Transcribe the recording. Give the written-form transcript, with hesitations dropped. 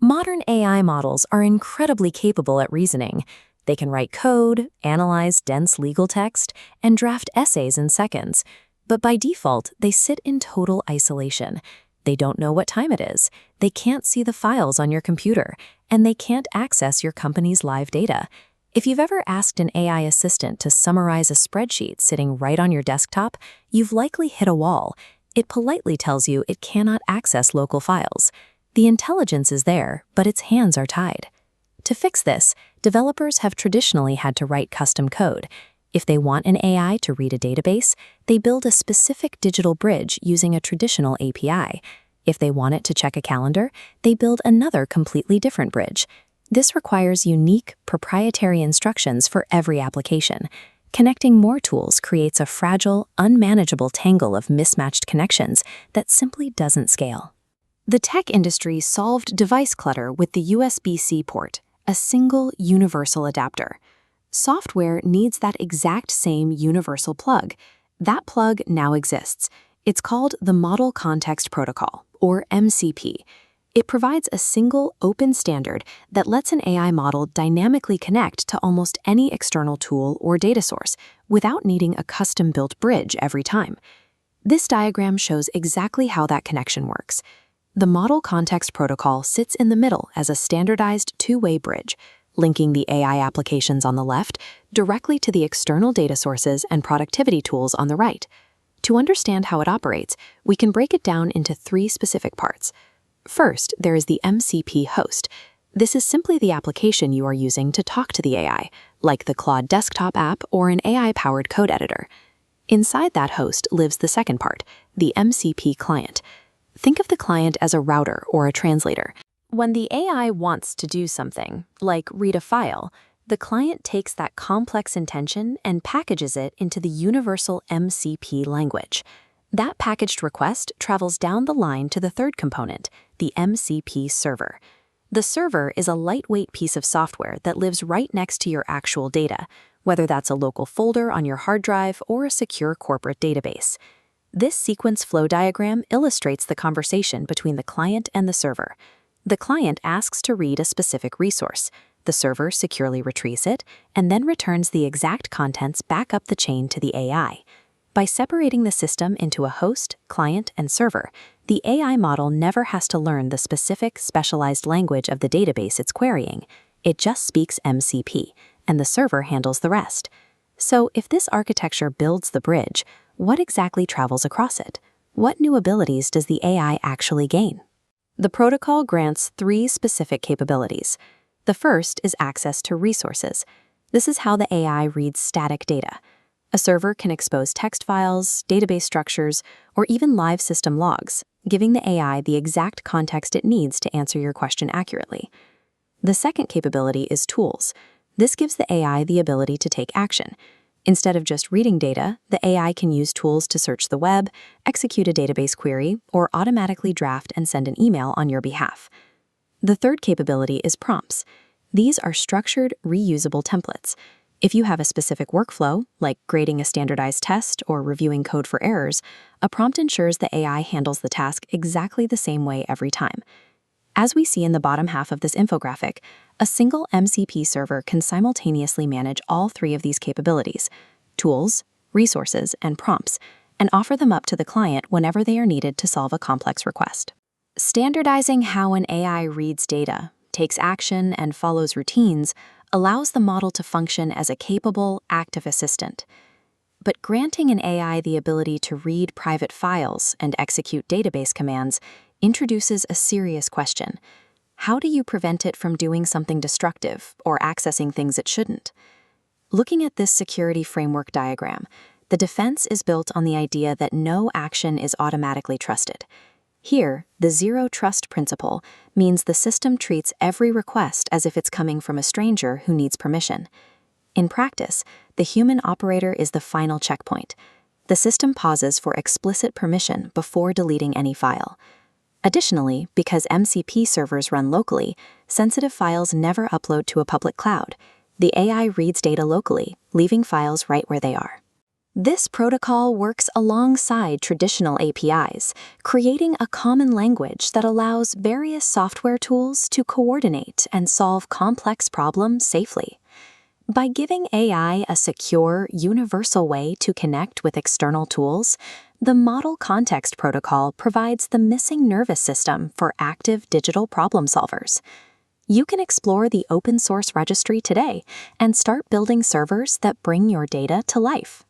Modern AI models are incredibly capable at reasoning. They can write code, analyze dense legal text, and draft essays in seconds. But by default, they sit in total isolation. They don't know what time it is, they can't see the files on your computer, and they can't access your company's live data. If you've ever asked an AI assistant to summarize a spreadsheet sitting right on your desktop, you've likely hit a wall. It politely tells you it cannot access local files. The intelligence is there, but its hands are tied. To fix this, developers have traditionally had to write custom code. If they want an AI to read a database, they build a specific digital bridge using a traditional API. If they want it to check a calendar, they build another completely different bridge. This requires unique, proprietary instructions for every application. Connecting more tools creates a fragile, unmanageable tangle of mismatched connections that simply doesn't scale. The tech industry solved device clutter with the USB-C port, a single universal adapter. Software needs that exact same universal plug. That plug now exists. It's called the Model Context Protocol, or MCP. It provides a single open standard that lets an AI model dynamically connect to almost any external tool or data source without needing a custom-built bridge every time. This diagram shows exactly how that connection works. The Model Context Protocol sits in the middle as a standardized two-way bridge, linking the AI applications on the left directly to the external data sources and productivity tools on the right. To understand how it operates, we can break it down into three specific parts. First, there is the MCP host. This is simply the application you are using to talk to the AI, like the Claude desktop app or an AI-powered code editor. Inside that host lives the second part, the MCP client. Think of the client as a router or a translator. When the AI wants to do something, like read a file, the client takes that complex intention and packages it into the universal MCP language. That packaged request travels down the line to the third component, the MCP server. The server is a lightweight piece of software that lives right next to your actual data, whether that's a local folder on your hard drive or a secure corporate database. This sequence flow diagram illustrates the conversation between the client and the server. The client asks to read a specific resource. The server securely retrieves it and then returns the exact contents back up the chain to the AI. By separating the system into a host, client, and server, the AI model never has to learn the specific, specialized language of the database it's querying. It just speaks MCP, and the server handles the rest. So if this architecture builds the bridge, what exactly travels across it? What new abilities does the AI actually gain? The protocol grants three specific capabilities. The first is access to resources. This is how the AI reads static data. A server can expose text files, database structures, or even live system logs, giving the AI the exact context it needs to answer your question accurately. The second capability is tools. This gives the AI the ability to take action. Instead of just reading data, the AI can use tools to search the web, execute a database query, or automatically draft and send an email on your behalf. The third capability is prompts. These are structured, reusable templates. If you have a specific workflow, like grading a standardized test or reviewing code for errors, a prompt ensures the AI handles the task exactly the same way every time. As we see in the bottom half of this infographic, a single MCP server can simultaneously manage all three of these capabilities, tools, resources, and prompts, and offer them up to the client whenever they are needed to solve a complex request. Standardizing how an AI reads data, takes action, and follows routines allows the model to function as a capable, active assistant. But granting an AI the ability to read private files and execute database commands introduces a serious question. How do you prevent it from doing something destructive or accessing things it shouldn't? Looking at this security framework diagram, the defense is built on the idea that no action is automatically trusted. Here, the zero trust principle means the system treats every request as if it's coming from a stranger who needs permission. In practice, the human operator is the final checkpoint. The system pauses for explicit permission before deleting any file. Additionally, because MCP servers run locally, sensitive files never upload to a public cloud. The AI reads data locally, leaving files right where they are. This protocol works alongside traditional APIs, creating a common language that allows various software tools to coordinate and solve complex problems safely. By giving AI a secure, universal way to connect with external tools, the Model Context Protocol provides the missing nervous system for active digital problem solvers. You can explore the open source registry today and start building servers that bring your data to life.